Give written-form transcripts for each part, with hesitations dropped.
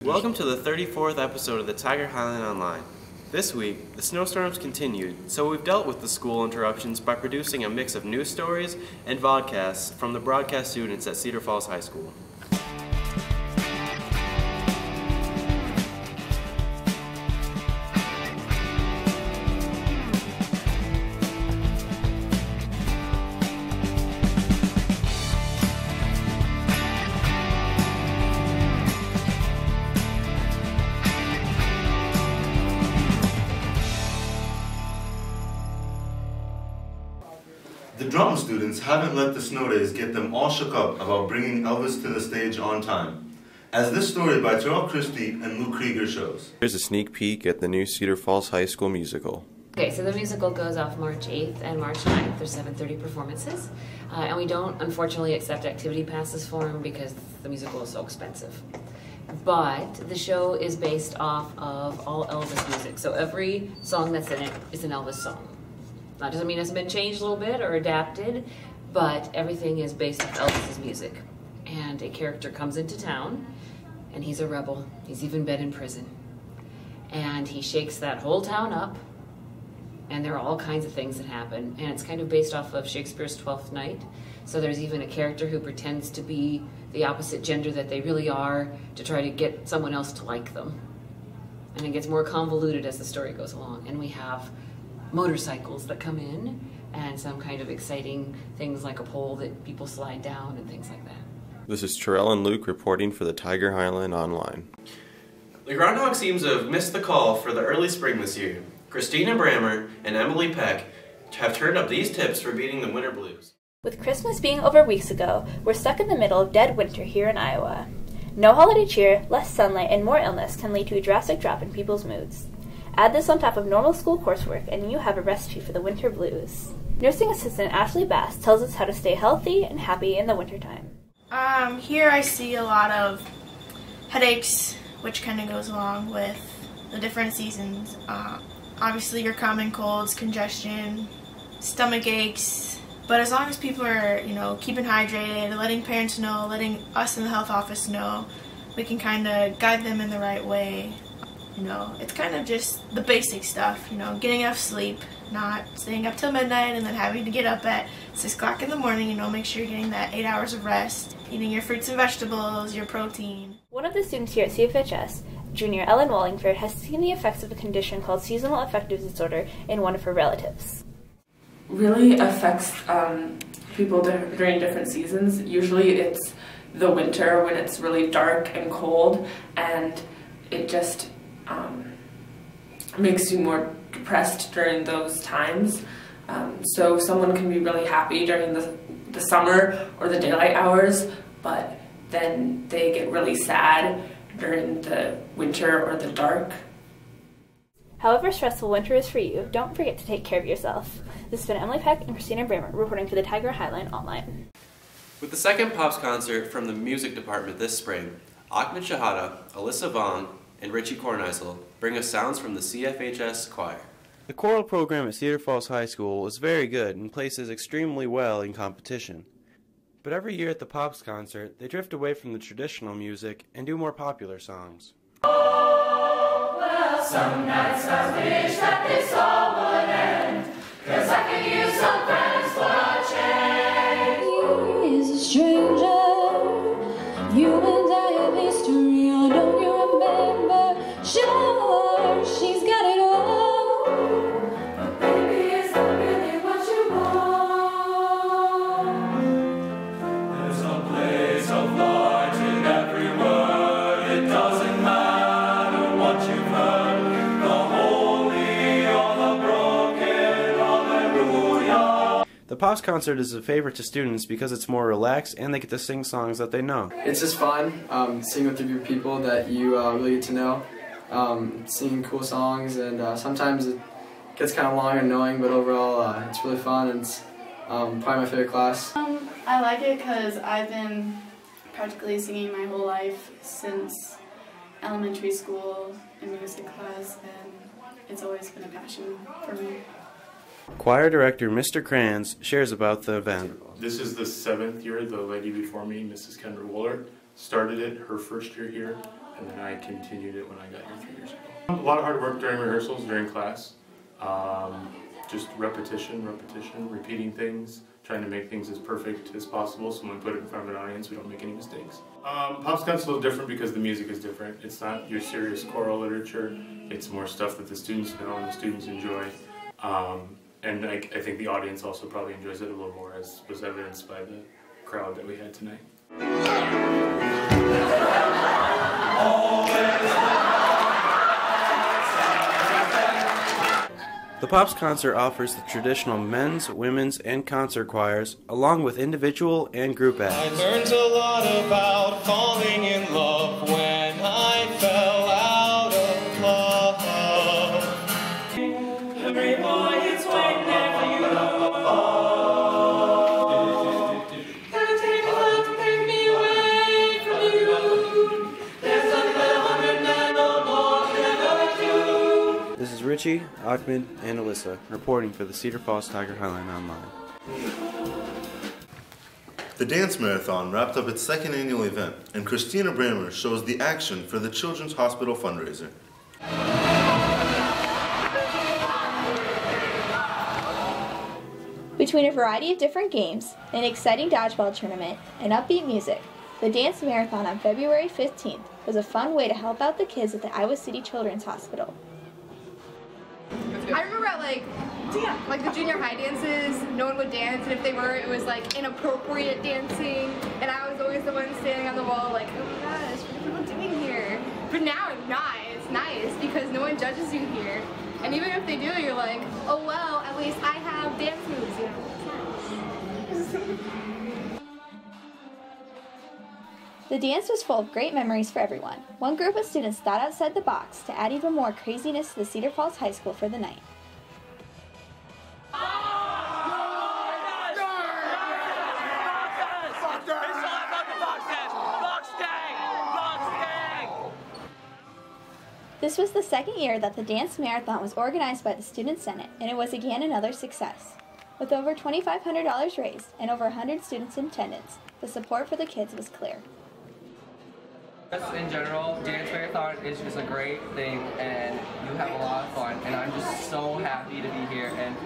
Welcome to the 34th episode of the Tiger Highland Online. This week, the snowstorms continued, so we've dealt with the school interruptions by producing a mix of news stories and vodcasts from the broadcast students at Cedar Falls High School. The drama students haven't let the snow days get them all shook up about bringing Elvis to the stage on time, as this story by Tarrell, Christie, and Kreger shows. Here's a sneak peek at the new Cedar Falls High School musical. Okay, so the musical goes off March 8th and March 9th. There's 7:30 performances. And we don't, unfortunately, accept activity passes for them because the musical is so expensive. But the show is based off of all Elvis music. So every song that's in it is an Elvis song. That doesn't mean it hasn't been changed a little bit or adapted, but everything is based off Elvis's music. And a character comes into town, and he's a rebel. He's even been in prison. And he shakes that whole town up, and there are all kinds of things that happen. And it's kind of based off of Shakespeare's Twelfth Night. So there's even a character who pretends to be the opposite gender that they really are to try to get someone else to like them. And it gets more convoluted as the story goes along. And we have motorcycles that come in and some kind of exciting things like a pole that people slide down and things like that. This is Tarrell and Luke reporting for the Tiger Highland Online. The groundhog seems to have missed the call for the early spring this year. Christina Brammer and Emily Peck have turned up these tips for beating the winter blues. With Christmas being over weeks ago, we're stuck in the middle of dead winter here in Iowa. No holiday cheer, less sunlight, and more illness can lead to a drastic drop in people's moods. Add this on top of normal school coursework and you have a recipe for the winter blues. Nursing assistant Ashley Bass tells us how to stay healthy and happy in the wintertime. Here I see a lot of headaches, which kind of goes along with the different seasons. Obviously your common colds, congestion, stomach aches, but as long as people are, keeping hydrated, letting parents know, letting us in the health office know, we can kind of guide them in the right way. It's kind of just the basic stuff, getting enough sleep, not staying up till midnight and then having to get up at 6 o'clock in the morning, make sure you're getting that 8 hours of rest, eating your fruits and vegetables, your protein. One of the students here at CFHS, junior Ellen Wallingford, has seen the effects of a condition called seasonal affective disorder in one of her relatives. Really affects people during different seasons. Usually it's the winter when it's really dark and cold, and it just makes you more depressed during those times. So someone can be really happy during the summer or the daylight hours, but then they get really sad during the winter or the dark. However stressful winter is for you, don't forget to take care of yourself. This has been Emily Peck and Christina Brammer reporting for the Tiger Highland Online. With the second Pops concert from the music department this spring, Ahmed Shahada, Alyssa Vaughn, and Richie Korneisel bring us sounds from the CFHS choir. The choral program at Cedar Falls High School was very good and places extremely well in competition. But every year at the Pops concert, they drift away from the traditional music and do more popular songs. Oh, well, some nights I wish that this all would end, 'cause I could use some friends for a change. You is a stranger, you and I have history, I know you remember, sure, she's got it all, but baby, is that really what you want? There's a place of light in every word, it doesn't matter what you've heard, the holy or the broken, hallelujah. The Pops concert is a favorite to students because it's more relaxed and they get to sing songs that they know. It's just fun, singing with a group of people that you really get to know, singing cool songs, and sometimes it gets kind of long and annoying, but overall it's really fun, and it's probably my favorite class. I like it because I've been practically singing my whole life since elementary school in music class, and it's always been a passion for me. Choir director Mr. Kranz shares about the event. This is the 7th year. The lady before me, Mrs. Kendra Woolard, started it her first year here. and then I continued it when I got here 3 years ago. A lot of hard work during rehearsals, during class. Just repetition, repeating things, trying to make things as perfect as possible so when we put it in front of an audience we don't make any mistakes. Pop's Concert is a little different because the music is different. It's not your serious choral literature, it's more stuff that the students know and the students enjoy. And I think the audience also probably enjoys it a little more, as was evidenced by the crowd that we had tonight. The Pops Concert offers the traditional men's, women's, and concert choirs, along with individual and group acts. I learned a lot about falling in love when I fell out of love. Every boy is waiting there for you. Gonna take a lot to take me away from you. There's another 100 and no more than another 2. This is Richie, Ahmed, and Alyssa reporting for the Cedar Falls Tiger Highline Online. The dance marathon wrapped up its second annual event, and Christina Bramer shows the action for the Children's Hospital fundraiser. Between a variety of different games, an exciting dodgeball tournament, and upbeat music, the dance marathon on February 15th was a fun way to help out the kids at the Iowa City Children's Hospital. I remember at like the junior high dances, no one would dance, and if they were, it was like inappropriate dancing, and I was always the one standing on the wall like, oh my gosh, what are people doing here? But now I'm not. It's nice because no one judges you here, and even if they do, you're like, oh well, at least I have dance moves, you know. It's nice. The dance was full of great memories for everyone. One group of students thought outside the box to add even more craziness to the Cedar Falls High School for the night. This was the second year that the dance marathon was organized by the Student Senate, and it was again another success. With over $2,500 raised and over 100 students in attendance, the support for the kids was clear. In general, dance marathon is just a great thing, and you have a lot of fun, and I'm just so happy to be here, and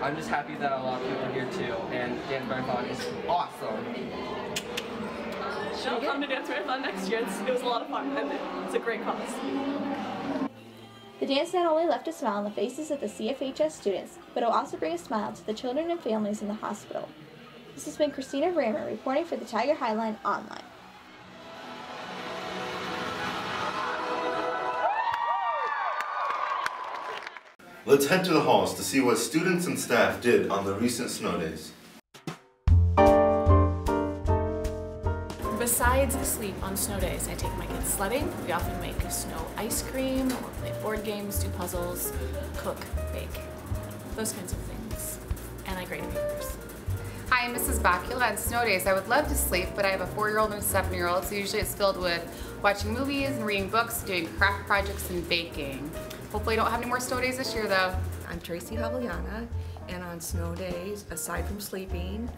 I'm just happy that a lot of people are here too, and dance marathon is awesome. I'll come to dance marathon next year. It was a lot of fun, and it's a great cause. The dance not only left a smile on the faces of the CFHS students, but it will also bring a smile to the children and families in the hospital. This has been Christina Bramer reporting for the Tiger Highline Online. Let's head to the halls to see what students and staff did on the recent snow days. Besides sleep on snow days, I take my kids sledding. We often make snow ice cream, or play board games, do puzzles, cook, bake, those kinds of things. And I grade papers. Hi, I'm Mrs. Bakula. On snow days, I would love to sleep, but I have a 4-year-old and a 7-year-old, so usually it's filled with watching movies and reading books, doing craft projects, and baking. Hopefully I don't have any more snow days this year, though. I'm Tracy Havliana, and on snow days, aside from sleeping,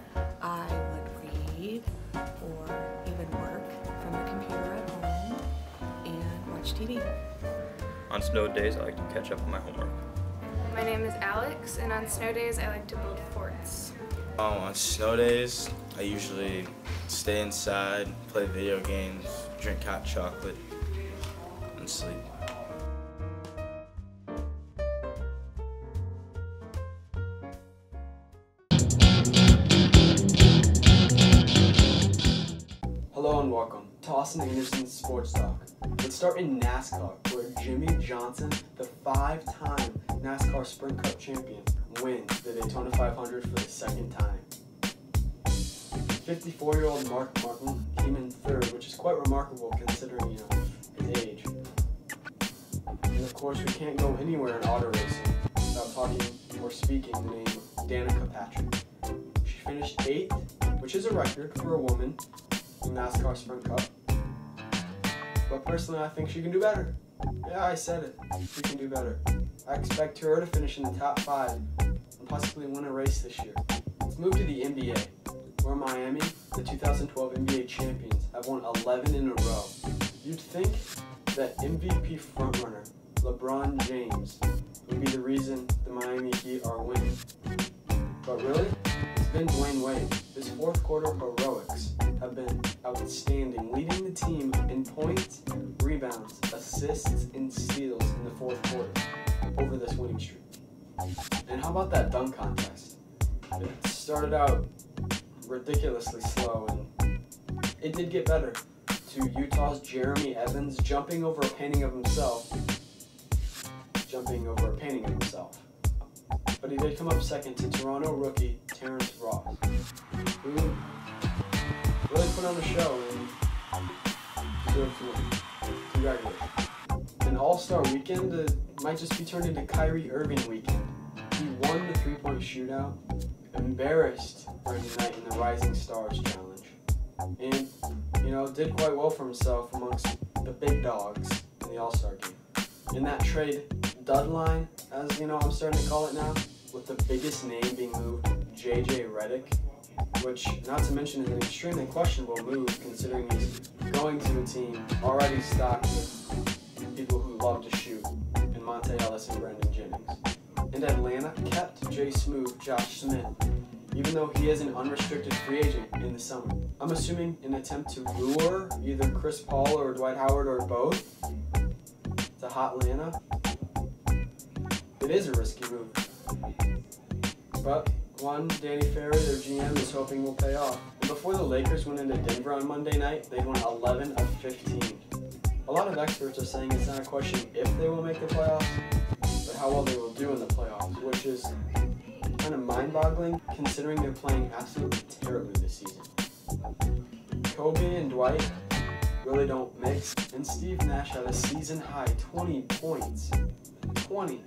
I would read or even work from the computer at home and watch TV. On snow days, I like to catch up on my homework. My name is Alex, and on snow days, I like to build forts. On snow days, I usually stay inside, play video games, drink hot chocolate, and sleep. Hello and welcome to Austin Anderson's Sports Talk. Let's start in NASCAR, where Jimmy Johnson, the 5-time NASCAR Sprint Cup champion, wins the Daytona 500 for the second time. 54-year-old Mark Martin came in third, which is quite remarkable considering, his age. And of course, we can't go anywhere in auto racing without talking or speaking the name Danica Patrick. She finished 8th, which is a record for a woman in NASCAR Sprint Cup. But personally, I think she can do better. Yeah, I said it. She can do better. I expect her to finish in the top 5 and possibly win a race this year. Let's move to the NBA, where Miami, the 2012 NBA champions, have won 11 in a row. You'd think that MVP frontrunner LeBron James would be the reason the Miami Heat are winning. But really, it's been Dwayne Wade. His fourth quarter heroics have been outstanding, leading the team in points, rebounds, assists, and steals in the fourth quarter over this winning streak. And how about that dunk contest? It started out ridiculously slow, and it did get better, to Utah's Jeremy Evans jumping over a painting of himself. But he did come up second to Toronto rookie Terrence Ross, who really put on a show and deserved to win. Congratulations. An all-star weekend might just be turned into Kyrie Irving weekend. He won the three-point shootout, embarrassed Brandon Knight in the Rising Stars Challenge, and, did quite well for himself amongst the big dogs in the All-Star game. In that trade deadline, as I'm starting to call it now, with the biggest name being moved, JJ Redick, which, not to mention, is an extremely questionable move considering he's going to a team already stocked with people who love to shoot, in Monte Ellis and Brandon Jennings. And Atlanta kept Jay Smooth, Josh Smith, even though he is an unrestricted free agent in the summer. I'm assuming an attempt to lure either Chris Paul or Dwight Howard or both to Hotlanta. It is a risky move. But one, Danny Ferry, their GM, is hoping will pay off. And before the Lakers went into Denver on Monday night, they won 11 of 15. A lot of experts are saying it's not a question if they will make the playoffs, but how well they will do in the playoffs, which is kind of mind-boggling considering they're playing absolutely terribly this season. Kobe and Dwight really don't mix, and Steve Nash had a season-high 20 points. 20.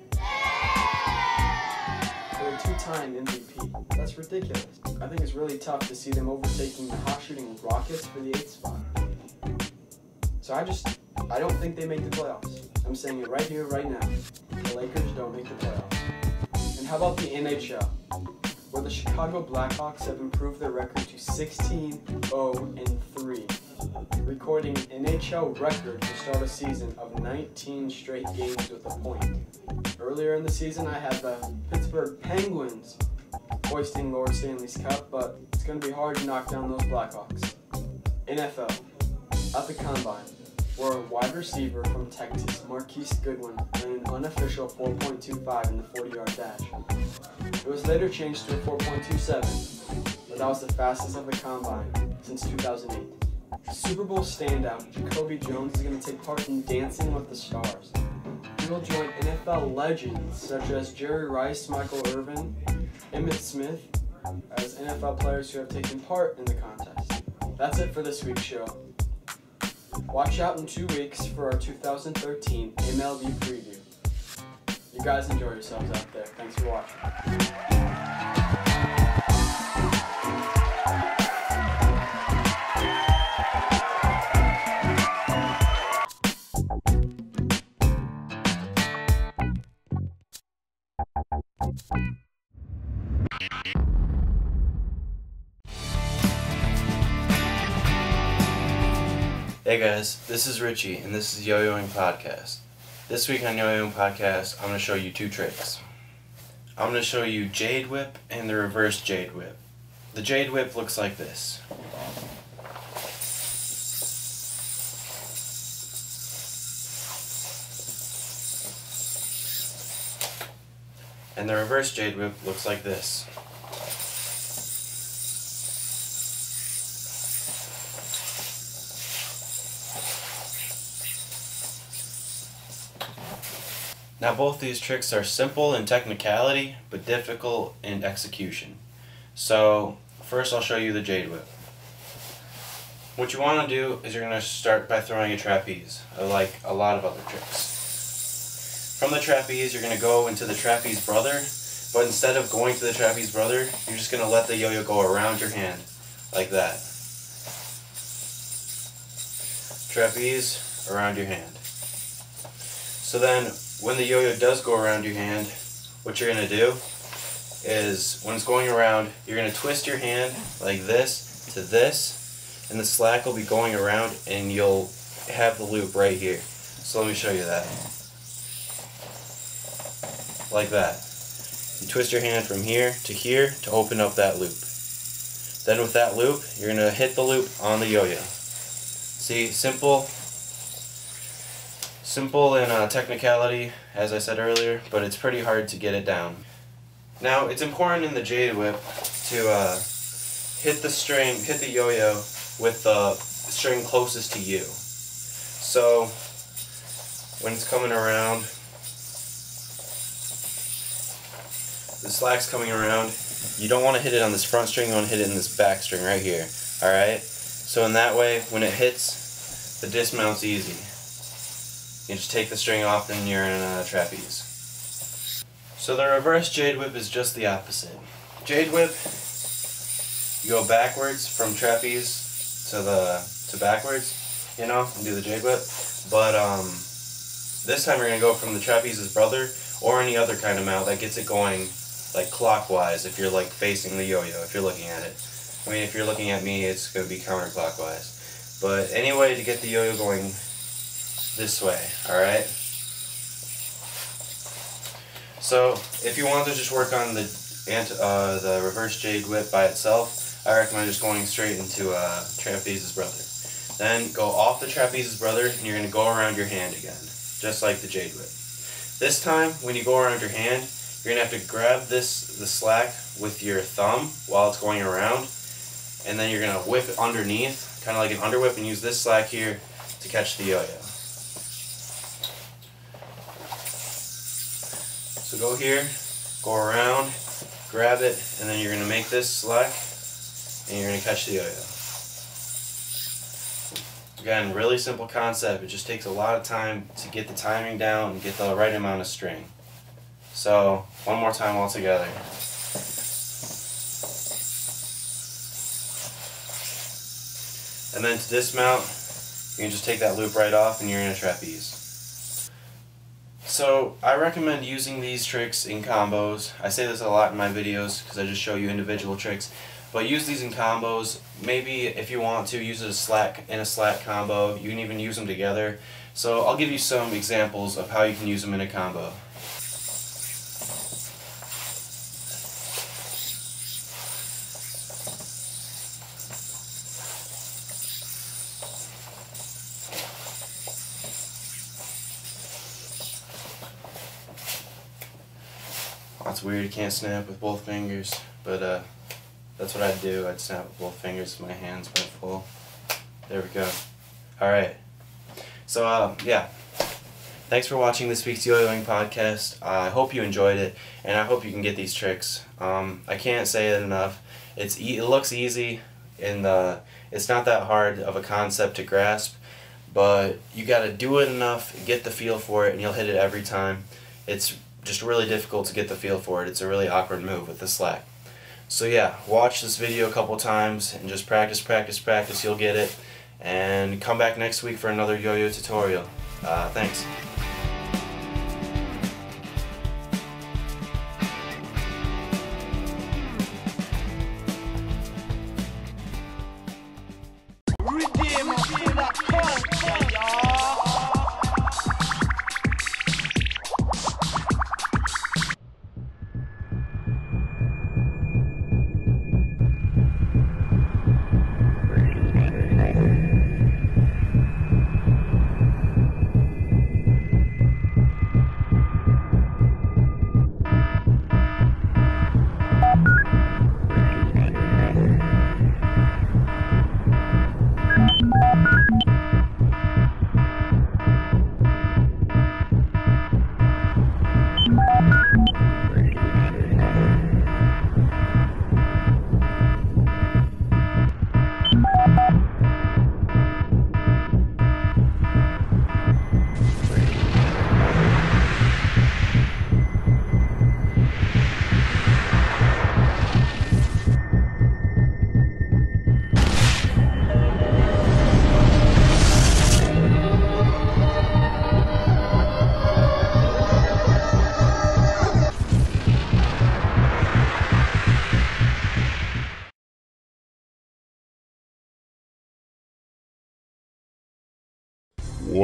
For a two-time MVP. That's ridiculous. I think it's really tough to see them overtaking the hot-shooting Rockets for the 8th spot. So I don't think they make the playoffs. I'm saying it right here, right now. The Lakers don't make the playoffs. And how about the NHL, where the Chicago Blackhawks have improved their record to 16-0-3, recording an NHL record to start a season of 19 straight games with a point. Earlier in the season, I had the Pittsburgh Penguins hoisting Lord Stanley's Cup, but it's going to be hard to knock down those Blackhawks. NFL, at the Combine, where a wide receiver from Texas, Marquise Goodwin, ran an unofficial 4.25 in the 40-yard dash. It was later changed to a 4.27, but that was the fastest of the Combine since 2008. Super Bowl standout Jacoby Jones is going to take part in Dancing with the Stars. He will join NFL legends such as Jerry Rice, Michael Irvin, Emmitt Smith as NFL players who have taken part in the contest. That's it for this week's show. Watch out in 2 weeks for our 2013 MLB preview. You guys enjoy yourselves out there. Thanks for watching. Hey guys, this is Richie, and this is Yo-Yoing Podcast. This week on Yo-Yoing Podcast, I'm going to show you two tricks. I'm going to show you Jade Whip and the reverse Jade Whip. The Jade Whip looks like this. And the reverse Jade Whip looks like this. Now both these tricks are simple in technicality, but difficult in execution. So first I'll show you the Jade Whip. What you want to do is you're going to start by throwing a trapeze, like a lot of other tricks. From the trapeze you're going to go into the trapeze brother, but instead of going to the trapeze brother, you're just going to let the yo-yo go around your hand, like that. Trapeze around your hand. So then, when the yo-yo does go around your hand, what you're going to do is, when it's going around, you're going to twist your hand like this to this, and the slack will be going around, and you'll have the loop right here. So let me show you that. Like that. You twist your hand from here to open up that loop. Then with that loop, you're going to hit the loop on the yo-yo. See, simple in technicality, as I said earlier, but it's pretty hard to get it down. Now, it's important in the jade whip to hit the yo-yo with the string closest to you. So, when it's coming around, the slack's coming around, you don't want to hit it on this front string, you want to hit it in this back string right here. Alright? So in that way, when it hits, the dismount's easy. You just take the string off and you're in a trapeze. So the reverse jade whip is just the opposite. Jade whip, you go backwards from trapeze to backwards, you know, and do the jade whip. But this time you're going to go from the trapeze's brother or any other kind of mount that gets it going like clockwise if you're like facing the yo-yo, if you're looking at it. I mean, if you're looking at me, it's going to be counterclockwise. But any way to get the yo-yo going this way, alright? So, if you want to just work on the reverse jade whip by itself, I recommend just going straight into trapeze's brother. Then go off the trapeze's brother and you're going to go around your hand again, just like the jade whip. This time, when you go around your hand, you're going to have to grab the slack with your thumb while it's going around, and then you're going to whip it underneath, kind of like an underwhip, and use this slack here to catch the yo-yo. So go here, go around, grab it, and then you're going to make this slack, and you're going to catch the yo-yo. Again, really simple concept. It just takes a lot of time to get the timing down and get the right amount of string. So, one more time all together. And then to dismount, you can just take that loop right off and you're in a trapeze. So, I recommend using these tricks in combos. I say this a lot in my videos because I just show you individual tricks. But use these in combos. Maybe if you want to use in a slack combo, you can even use them together. So I'll give you some examples of how you can use them in a combo. That's weird, you can't snap with both fingers, but that's what I'd do. I'd snap with both fingers if my hands went full. There we go. Alright. So, yeah. Thanks for watching this week's Yo-Yoing podcast. I hope you enjoyed it, and I hope you can get these tricks. I can't say it enough. It looks easy, and it's not that hard of a concept to grasp, but you gotta do it enough, get the feel for it, and you'll hit it every time. It's just really difficult to get the feel for it. It's a really awkward move with the slack. So yeah, watch this video a couple times and just practice, you'll get it. And come back next week for another yo-yo tutorial. Thanks.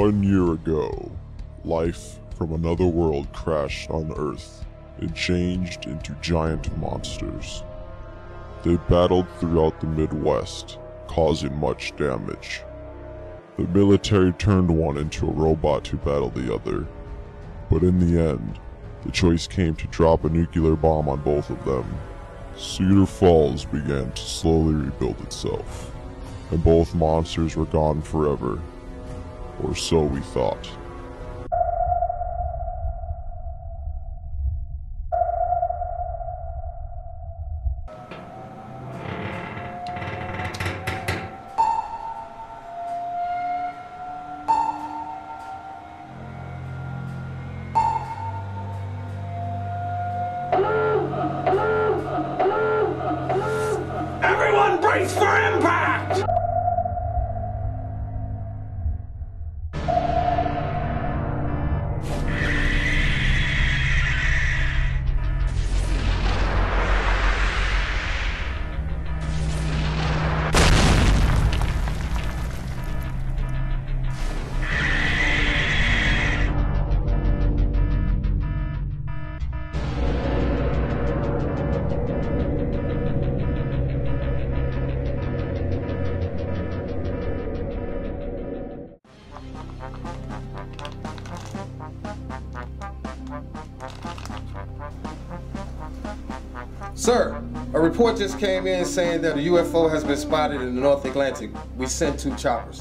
1 year ago, life from another world crashed on Earth and changed into giant monsters. They battled throughout the Midwest, causing much damage. The military turned one into a robot to battle the other, but in the end, the choice came to drop a nuclear bomb on both of them. Cedar Falls began to slowly rebuild itself, and both monsters were gone forever, or so we thought. Everyone brace for impact! Sir, a report just came in saying that a UFO has been spotted in the North Atlantic. We sent 2 choppers.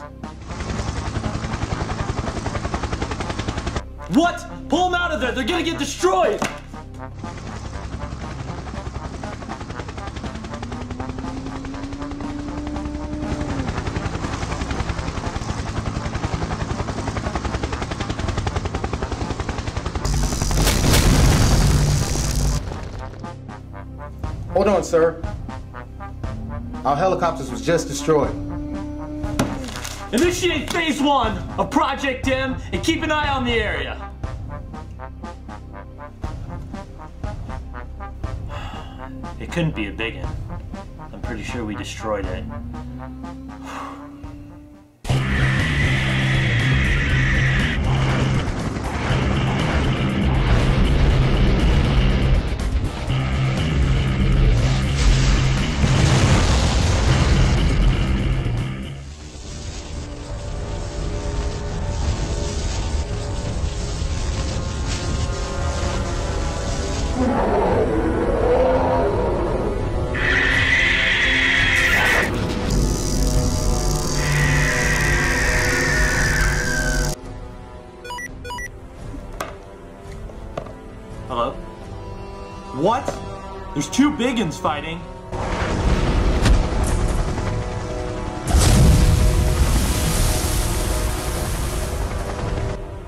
What? Pull them out of there! They're gonna get destroyed! Hold on, sir. Our helicopters was just destroyed. Initiate phase 1 of Project M and keep an eye on the area. It couldn't be a big one. I'm pretty sure we destroyed it. Hello? What? There's 2 big uns fighting.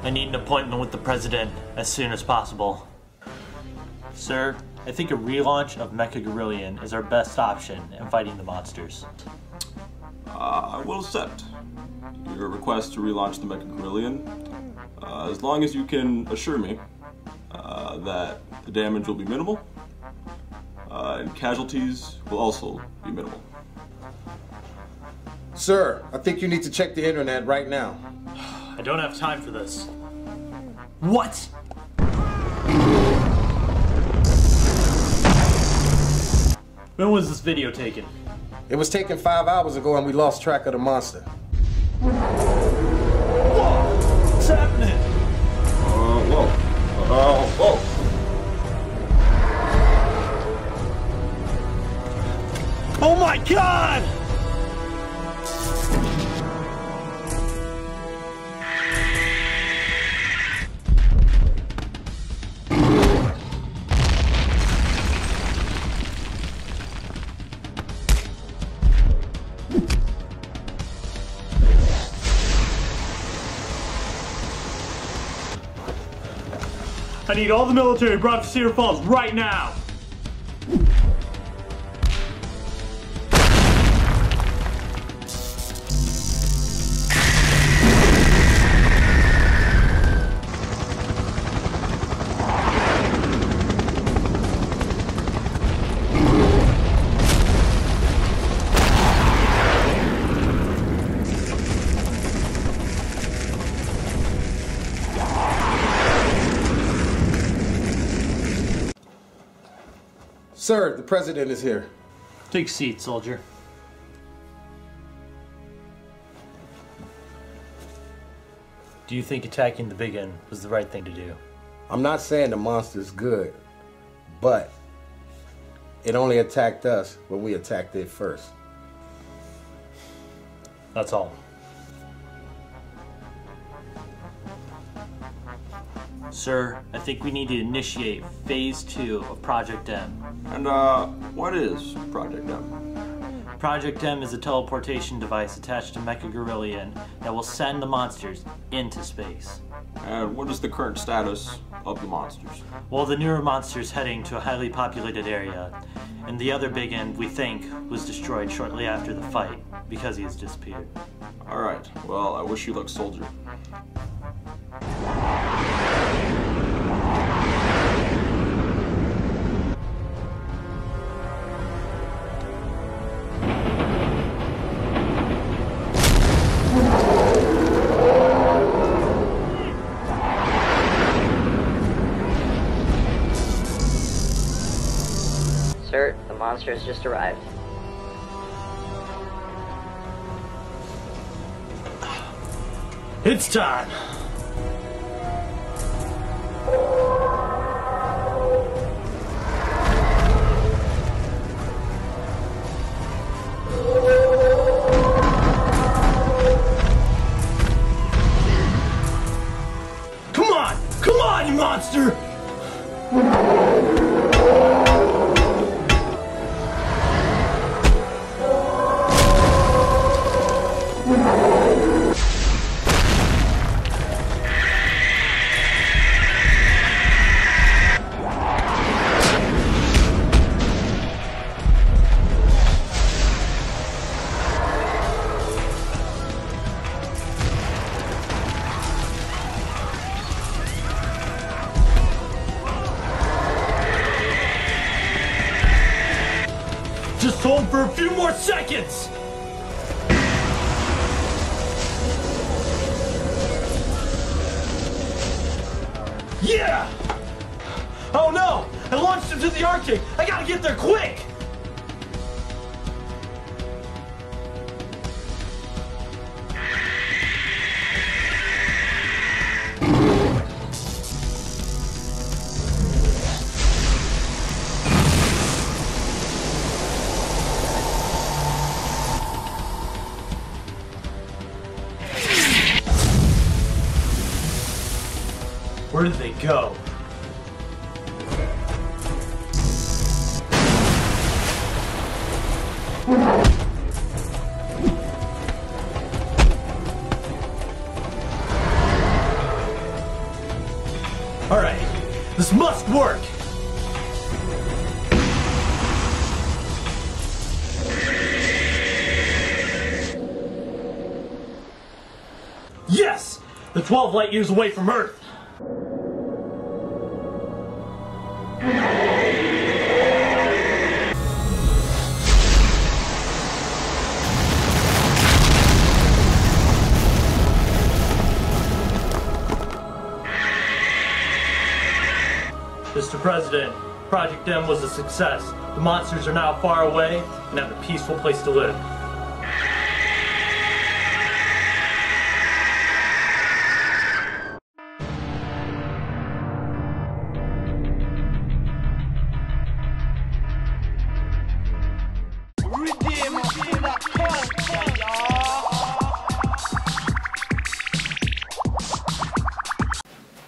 I need an appointment with the president as soon as possible. Sir, I think a relaunch of Mechagorillion is our best option in fighting the monsters. I will accept your request to relaunch the Mechagorillion, as long as you can assure me that the damage will be minimal, and casualties will also be minimal. Sir, I think you need to check the internet right now. I don't have time for this. What? When was this video taken? It was taken 5 hours ago and we lost track of the monster. What's happening? Whoa. Whoa. Oh my God! I need all the military brought to Cedar Falls right now! Sir, the president is here. Take a seat, soldier. Do you think attacking the big end was the right thing to do? I'm not saying the monster's good, but it only attacked us when we attacked it first. That's all. Sir, I think we need to initiate Phase 2 of Project M. And, what is Project M? Project M is a teleportation device attached to Mecha Gorillion that will send the monsters into space. And what is the current status of the monsters? Well, the newer monster's heading to a highly populated area, and the other big end, we think, was destroyed shortly after the fight, because he has disappeared. Alright, well, I wish you luck, soldier. Sir, the monster has just arrived. It's time! Come on! Come on, you monster! Just hold for a few more seconds! Yeah! Oh no! I launched him to the Arctic! I gotta get there quick! Where did they go? All right, this must work. Yes! They're 12 light years away from Earth. Mr. President, Project M was a success. The monsters are now far away and have a peaceful place to live.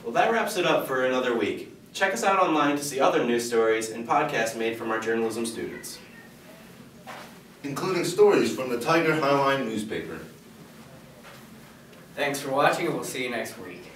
Well, that wraps it up for another week. Check us out online to see other news stories and podcasts made from our journalism students, including stories from the Tiger Highline newspaper. Thanks for watching, and we'll see you next week.